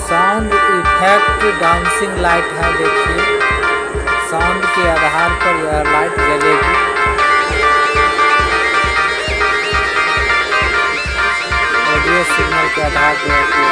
Sound effect dancing light है। देखिए sound के आधार पर यह लाइट जलेगी। ऑडियो सिग्नल के आधार पर